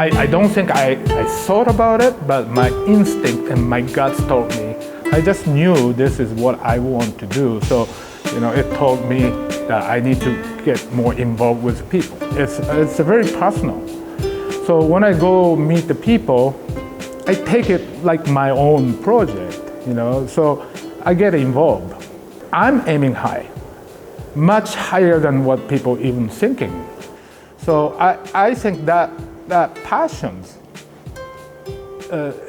I don't think I thought about it, but my instinct and my guts told me. I just knew this is what I want to do. So, it told me that I need to get more involved with people. It's very personal. So when I go meet the people, I take it like my own project, so I get involved. I'm aiming high, much higher than what people even thinking. So I think that passion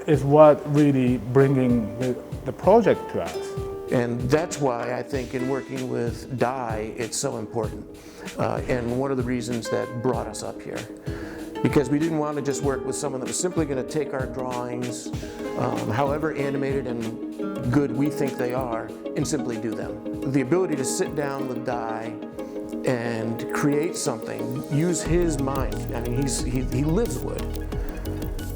is what really bringing the project to us. And that's why I think in working with Dai, it's so important. And one of the reasons that brought us up here. Because we didn't want to just work with someone that was simply going to take our drawings, however animated and good we think they are, and simply do them. The ability to sit down with Dai and create something, use his mind. I mean, he lives wood.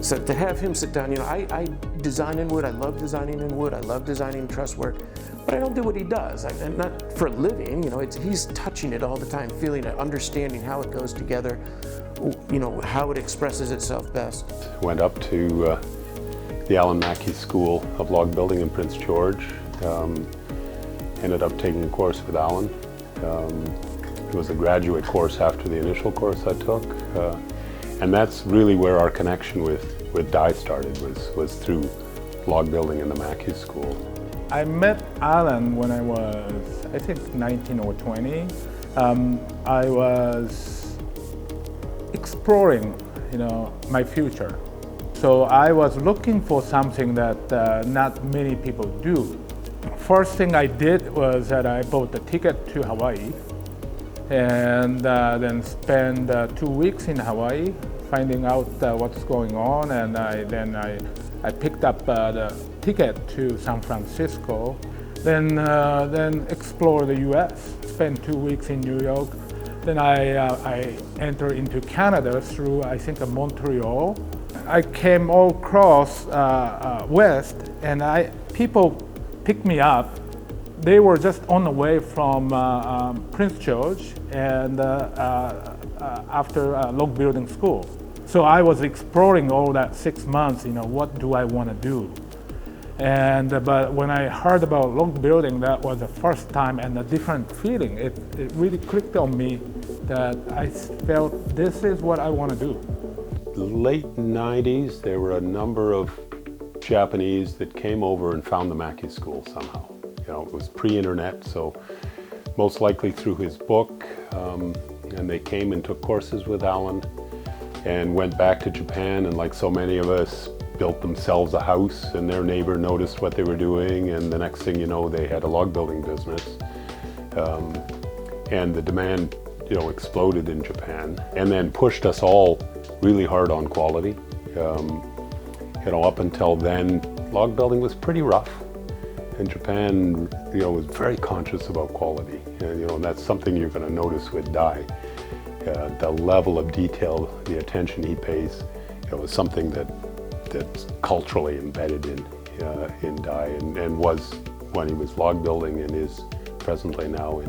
So to have him sit down, I design in wood, I love designing in wood, I love designing truss work, but I don't do what he does. And not for a living, he's touching it all the time, feeling it, understanding how it goes together, how it expresses itself best. Went up to the Alan Mackey School of Log Building in Prince George. Ended up taking a course with Alan. It was a graduate course after the initial course I took. And that's really where our connection with Dai started, was through log building in the Mackey School. I met Alan when I was, I think, 19 or 20. I was exploring, my future. So I was looking for something that not many people do. First thing I did was that I bought a ticket to Hawaii and then spent 2 weeks in Hawaii finding out what's going on, and I picked up the ticket to San Francisco, then explore the US, spent 2 weeks in New York, then I entered into Canada through, I think, Montreal. I came all across west, and people picked me up. They were just on the way from Prince George and after log building school. So I was exploring all that 6 months, what do I want to do? But when I heard about log building, that was the first time and a different feeling. It really clicked on me that I felt this is what I want to do. Late 90s, there were a number of Japanese that came over and found the Mackey School somehow. It was pre-internet, so most likely through his book, and they came and took courses with Alan and went back to Japan, and like so many of us, built themselves a house, and their neighbor noticed what they were doing, and the next thing you know, they had a log building business. And the demand, exploded in Japan, and then pushed us all really hard on quality. Up until then, log building was pretty rough. And Japan, was very conscious about quality. And that's something you're going to notice with Dai. The level of detail, the attention he pays, is something that's culturally embedded in Dai, and was when he was log building and is presently now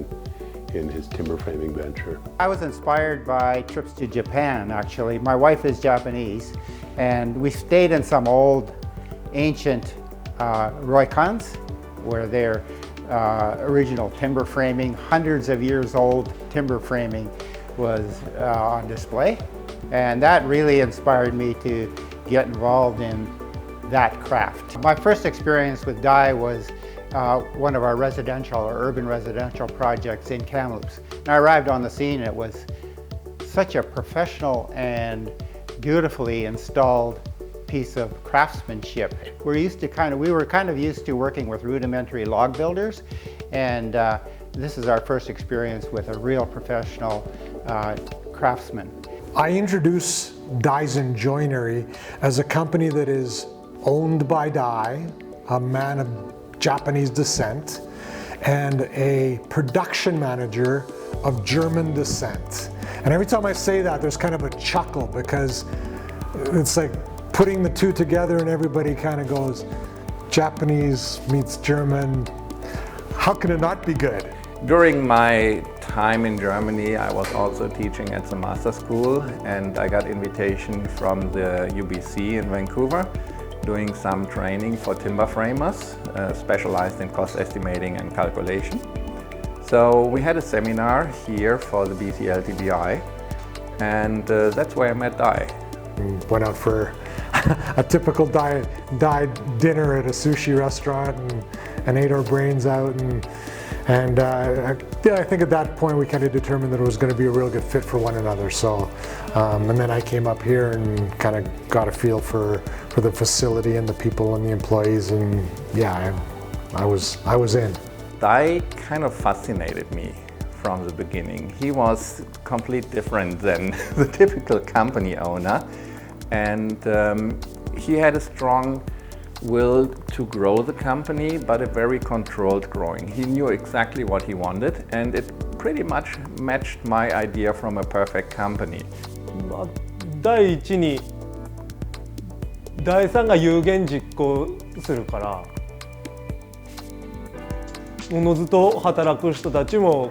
in his timber framing venture. I was inspired by trips to Japan, actually. My wife is Japanese, and we stayed in some old, ancient roikans, where their original timber framing, hundreds of years old timber framing, was on display. And that really inspired me to get involved in that craft. My first experience with Dai was one of our residential or urban residential projects in Kamloops. And I arrived on the scene, and it was such a professional and beautifully installed piece of craftsmanship. We were kind of used to working with rudimentary log builders, and this is our first experience with a real professional craftsman. I introduce Daizen Joinery as a company that is owned by Dai, a man of Japanese descent, and a production manager of German descent. And every time I say that, there's kind of a chuckle, because it's like putting the two together and everybody kind of goes, Japanese meets German, how can it not be good? During my time in Germany, I was also teaching at the master school, and I got invitation from the UBC in Vancouver, doing some training for timber framers, specialized in cost estimating and calculation. So we had a seminar here for the BCLTBI, and that's where I met Dai. Went out for a typical Dai dinner at a sushi restaurant and ate our brains out. And I think at that point we kind of determined that it was going to be a real good fit for one another. So, and then I came up here and kind of got a feel for the facility and the people and the employees, and yeah, I was in. Dai kind of fascinated me from the beginning. He was completely different than the typical company owner, and he had a strong will to grow the company, but a very controlled growing. He knew exactly what he wanted, and it pretty much matched my idea from a perfect company. 第一に第三が有言実行するから、おのずと働く人たちも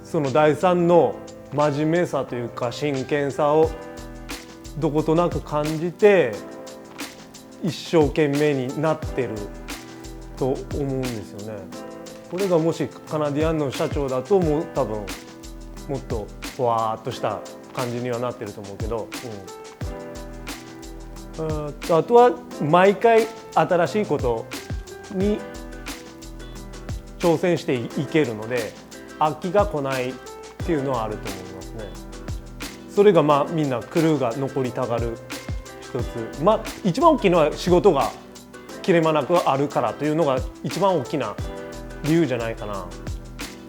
その第三の真面目さというか真剣さをどことなく感じて一生懸命になってると思うんですよね。これがもしカナディアンの社長だともう多分もっとふわーっとした感じにはなってると思うけど、あとは毎回新しいことに挑戦していけるので飽きが来ないっていうのはあると思いますね。それがまあみんなクルーが残りたがる一つ、まあ一番大きいのは仕事が切れ間なくあるからというのが一番大きな理由じゃないかな。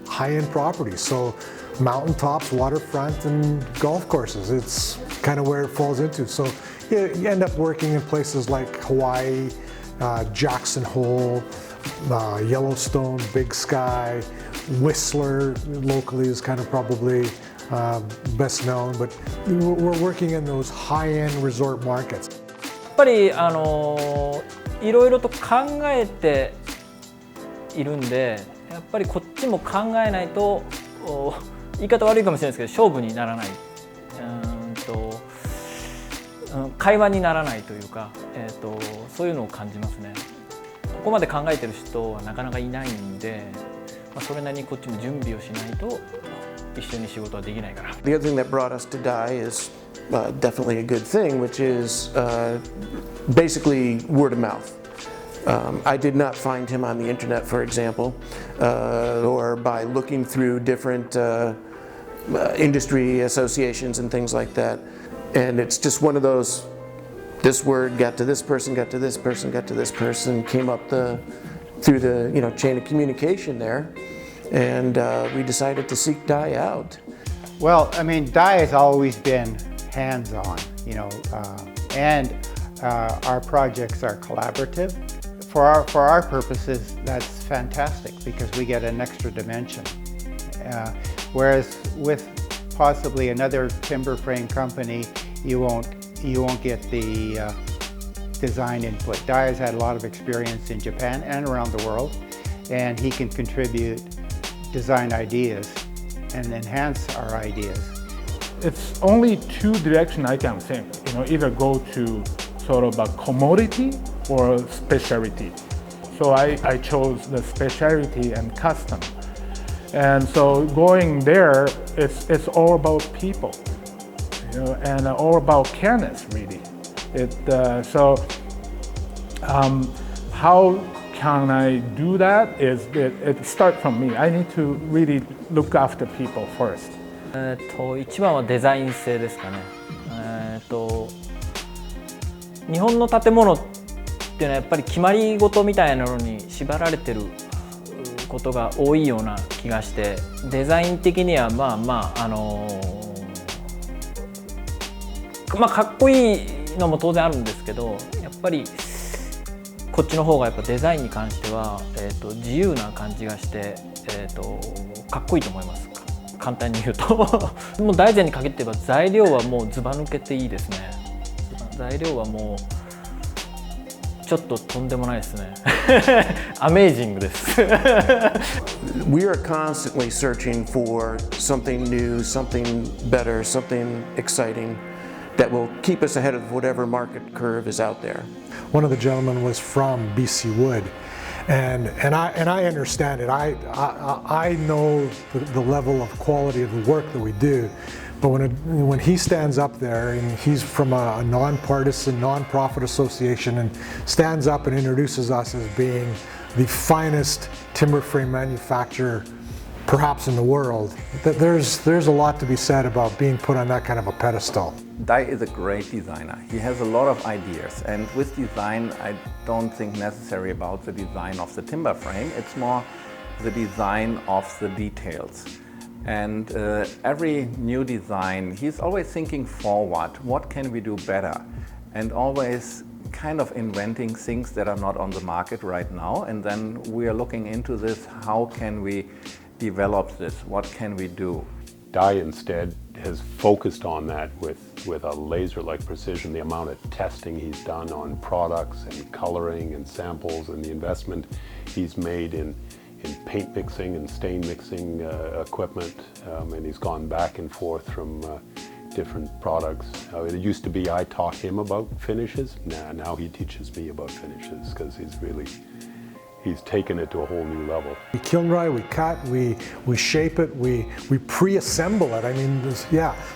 High-end properties, so mountaintops, waterfront, and golf courses. It's kind of where it falls into. So you end up working in places like Hawaii, Jackson Hole, Yellowstone, Big Sky, Whistler locally is kind of probably best known, but we're working in those high-end resort markets. やっぱりいろいろと考えているんで、やっぱりこっちも考えないと言い方悪いかもしれないですけど勝負にならない、会話にならないというか、そういうのを感じますね。ここまで考えてる人はなかなかいないんで、それなりにこっちも準備をしないと一緒に仕事はできないから。The other thing that brought us to Dai is definitely a good thing, which is basically word of mouth. I did not find him on the internet, for example, or by looking through different industry associations and things like that. And it's just one of those, this word got to this person, got to this person, got to this person, came up through the chain of communication there, and we decided to seek Dai out. Well, I mean, Dai has always been hands-on, and our projects are collaborative. For our purposes, that's fantastic because we get an extra dimension. Whereas with possibly another timber frame company, you won't get the design input. Dai has had a lot of experience in Japan and around the world, and he can contribute design ideas and enhance our ideas. It's only two directions I can think. Either go to sort of a commodity or specialty. So I chose the specialty and custom. And so going there, it's all about people, and all about careness, really. How can I do that? It starts from me. I need to really look after people first. 一番はデザイン性ですかね。日本の建物っていうのはやっぱり決まり事みたいなのに縛られてることが多いような気がして、デザイン的にはかっこいいのも当然あるんですけど、やっぱりこっちの方がやっぱデザインに関しては、自由な感じがして、かっこいいと思います。簡単に言うともう大前に限って言えば材料はもうずば抜けていいですね。材料はもうちょっととんでもないですね。アメージングです。We are constantly searching for something new, something better, something exciting that will keep us ahead of whatever market curve is out there. One of the gentlemen was from BC Wood, and I understand it. I know the level of quality of the work that we do, but when he stands up there and he's from a nonpartisan, nonprofit association and stands up and introduces us as being the finest timber frame manufacturer perhaps in the world, that there's a lot to be said about being put on that kind of a pedestal. Dai is a great designer. He has a lot of ideas, and with design I don't think necessary about the design of the timber frame. It's more the design of the details. And every new design, he's always thinking forward, what can we do better? And always kind of inventing things that are not on the market right now. And then we are looking into this, how can we develop this? What can we do? Dai instead has focused on that with a laser-like precision, the amount of testing he's done on products and coloring and samples and the investment he's made in paint mixing and stain mixing equipment, and he's gone back and forth from different products. It used to be I taught him about finishes. Now he teaches me about finishes because he's taken it to a whole new level. We kiln dry, we cut, we shape it, we pre-assemble it. I mean,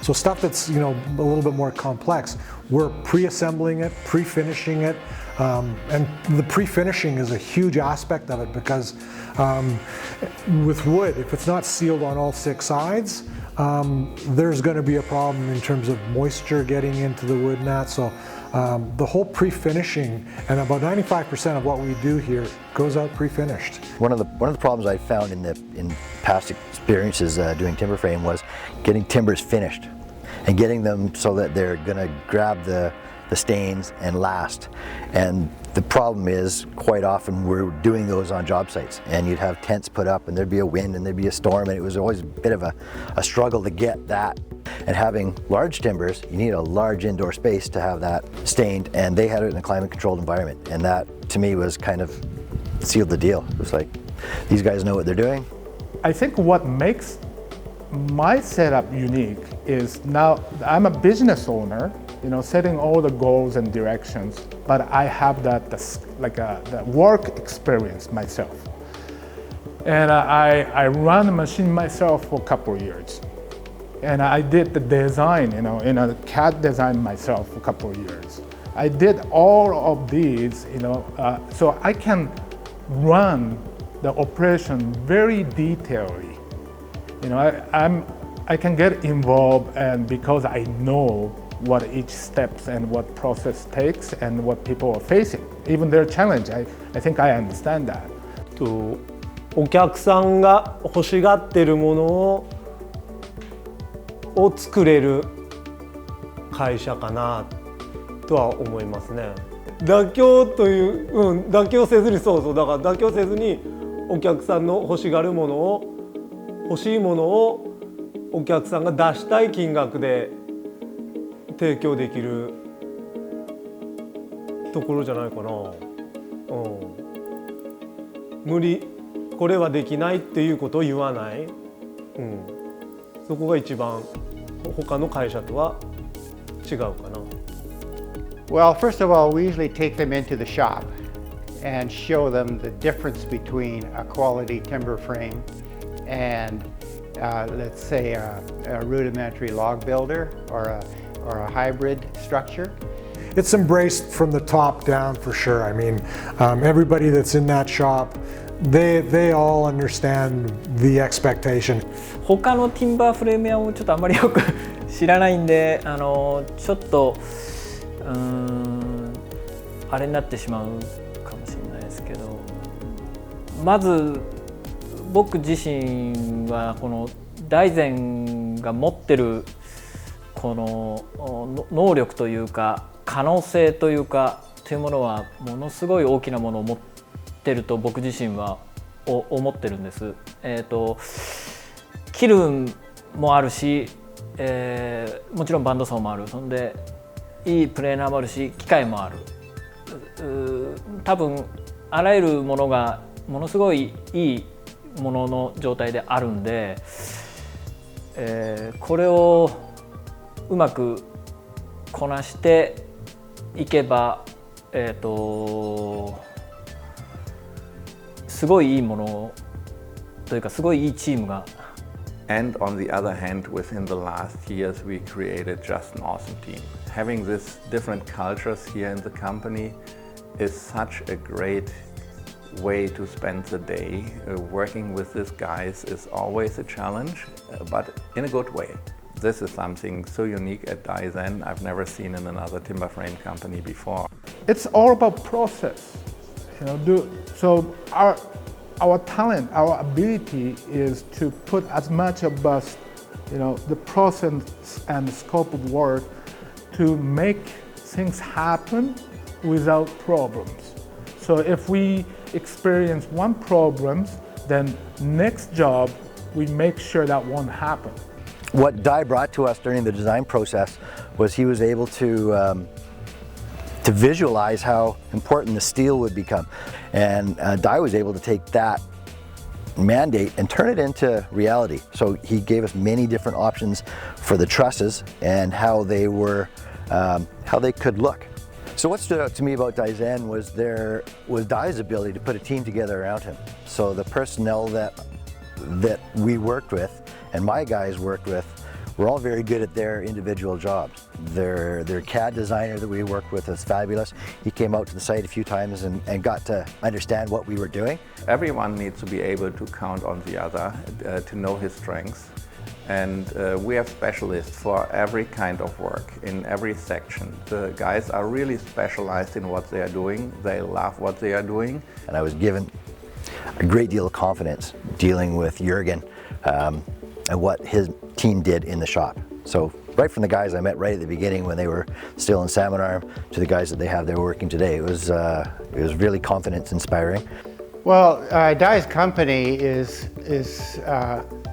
so stuff that's a little bit more complex, we're pre-assembling it, pre-finishing it, and the pre-finishing is a huge aspect of it because with wood, if it's not sealed on all 6 sides, there's going to be a problem in terms of moisture getting into the wood and that. So the whole pre-finishing, and about 95% of what we do here goes out pre-finished. One of the problems I found in past experiences doing timber frame was getting timbers finished and getting them so that they're going to grab the stains and last. And the problem is quite often we're doing those on job sites, and you'd have tents put up and there'd be a wind and there'd be a storm, and it was always a bit of a struggle to get that. And having large timbers, you need a large indoor space to have that stained, and they had it in a climate controlled environment, and that to me was kind of sealed the deal. It was like, these guys know what they're doing. I think what makes my setup unique is now I'm a business owner, setting all the goals and directions, but I have the work experience myself. And I run a machine myself for a couple of years. And I did the design, in a CAD design myself for a couple of years. I did all of these, so I can run the operation very detailedly. I can get involved, and because I know what each steps and what process takes and what people are facing, even their challenge, I think I understand that. お客さんが欲しがってるものを作れる会社かなとは思いますね。妥協という、妥協せずにだから妥協せずにお客さんの欲しがるものを欲しいものをお客さんが出したい金額で提供できるところじゃないかな。無理これはできないっていうことを言わない。そこが一番他の会社とは違うかな。Well, first of all, we usually take them into the shop and show them the difference between a quality timber frame and let's say a rudimentary log builder or a hybrid structure. It's embraced from the top down for sure. I mean, everybody that's in that shop, they all understand the expectation. 他のティンバーフレーム屋をちょっとあんまりよく知らないんで、ちょっとあれになってしまうかもしれないですけど、まず僕自身はこの大善が持ってるこの能力というか可能性というかというものはものすごい大きなものを持ってると僕自身は思ってるんです。キルンもあるし、もちろんバンドソーもある。そんでいいプレーナーもあるし機械もある。多分あらゆるものがものすごいいいものの状態であるんで、これをうまくこなしていけば、すごいいいものというかすごいいいチームが。And on the other hand, within the last years, we created just an awesome team. Having these different cultures here in the company is such a great way to spend the day. Working with these guys is always a challenge, but in a good way. This is something so unique at Daizen I've never seen in another timber frame company before. It's all about process. So our talent, our ability is to put as much of us, the process and the scope of work to make things happen without problems. So if we experience one problem, then next job we make sure that won't happen. What Dai brought to us during the design process was he was able to visualize how important the steel would become. And Dai was able to take that mandate and turn it into reality. So he gave us many different options for the trusses and how they were, how they could look. So what stood out to me about Daizen was Dai's ability to put a team together around him. So the personnel that we worked with and my guys worked with were all very good at their individual jobs. Their CAD designer that we worked with was fabulous. He came out to the site a few times and got to understand what we were doing. Everyone needs to be able to count on the other, to know his strengths. And we have specialists for every kind of work in every section. The guys are really specialized in what they are doing. They love what they are doing. And I was given a great deal of confidence dealing with Jürgen and what his team did in the shop. So right from the guys I met right at the beginning when they were still in Salmon Arm to the guys that they have there working today, it was really confidence inspiring. Well, Dai's company is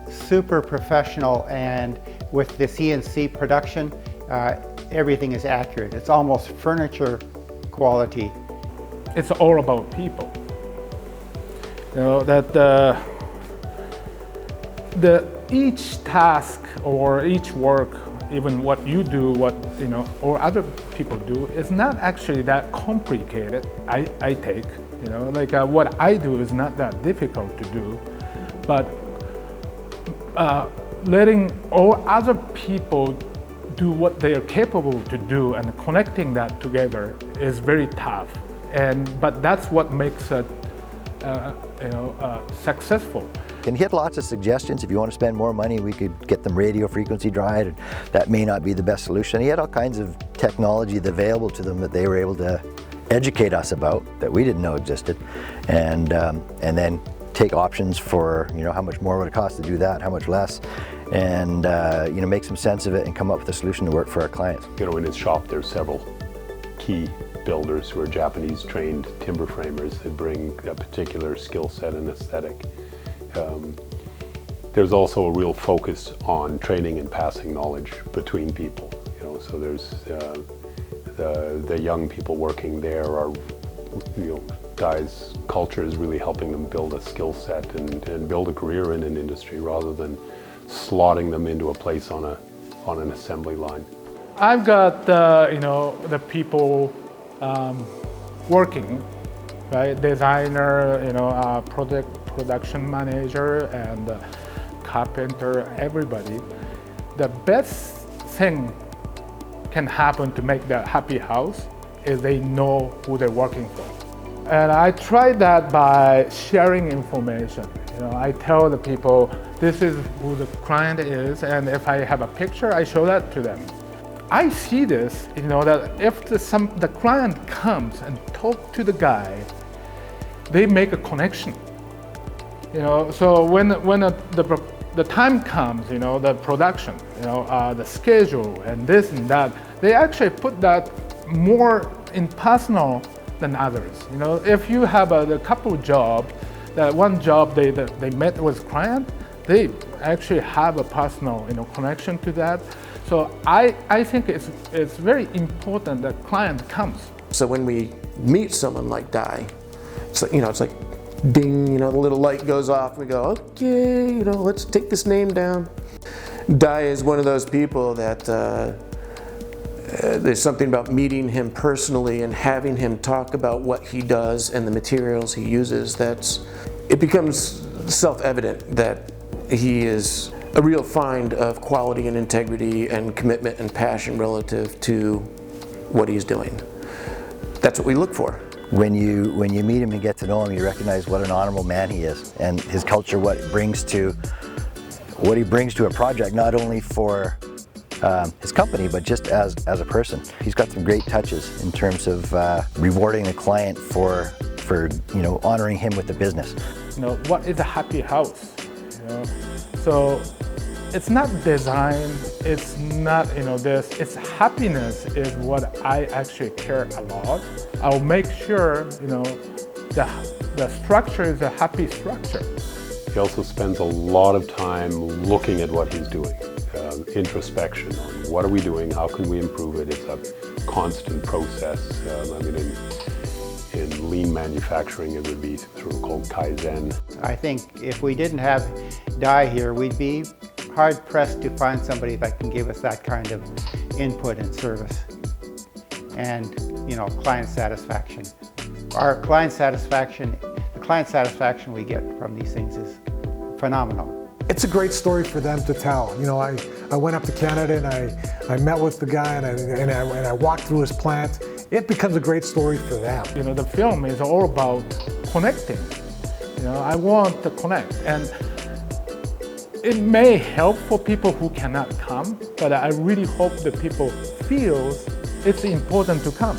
super professional, and with the CNC production, everything is accurate. It's almost furniture quality. It's all about people. Each task or each work, even what you do, or other people do, is not actually that complicated. I take, what I do is not that difficult to do, but letting all other people do what they are capable to do and connecting that together is very tough. But that's what makes it, successful. And he had lots of suggestions. If you want to spend more money, we could get them radio frequency dried, and that may not be the best solution. He had all kinds of technology available to them that they were able to educate us about that we didn't know existed, and then take options for how much more would it cost to do that, how much less, and make some sense of it and come up with a solution to work for our clients. In his shop there's several key builders who are Japanese trained timber framers that bring a particular skill set and aesthetic. There's also a real focus on training and passing knowledge between people. So there's the young people working there are, Dai's culture is really helping them build a skill set and build a career in an industry rather than slotting them into a place on an assembly line. I've got the people working, right? Designer, production manager, and carpenter, everybody. The best thing can happen to make that happy house is they know who they're working for. And I tried that by sharing information. I tell the people, this is who the client is, and if I have a picture, I show that to them. I see this, that if the client comes and talk to the guy, they make a connection. So when the time comes, the production, the schedule and this and that, they actually put that more in personal than others. If you have a couple jobs, that one job they met with client, they actually have a personal connection to that. So I think it's very important that client comes. So when we meet someone like Dai, it's like, it's like ding, the little light goes off. We go, okay, let's take this name down. Dai is one of those people that there's something about meeting him personally and having him talk about what he does and the materials he uses it becomes self-evident that he is a real find of quality and integrity and commitment and passion relative to what he's doing. That's what we look for. When you meet him and get to know him, you recognize what an honorable man he is, and his culture, what he brings to a project, not only for his company, but just as a person. He's got some great touches in terms of rewarding the client for honoring him with the business. What is a happy house? So it's not design, it's not this, it's happiness is what I actually care a lot. I'll make sure the structure is a happy structure. He also spends a lot of time looking at what he's doing, introspection on what are we doing, how can we improve it. It's a constant process. In lean manufacturing, it would be sort of called Kaizen. I think if we didn't have Dai here, we'd be hard pressed to find somebody that can give us that kind of input and service and client satisfaction. The client satisfaction we get from these things is phenomenal. It's a great story for them to tell. I went up to Canada and I met with the guy and I walked through his plant. It becomes a great story for them. The film is all about connecting. I want to connect, and it may help for people who cannot come, but I really hope that people feel it's important to come.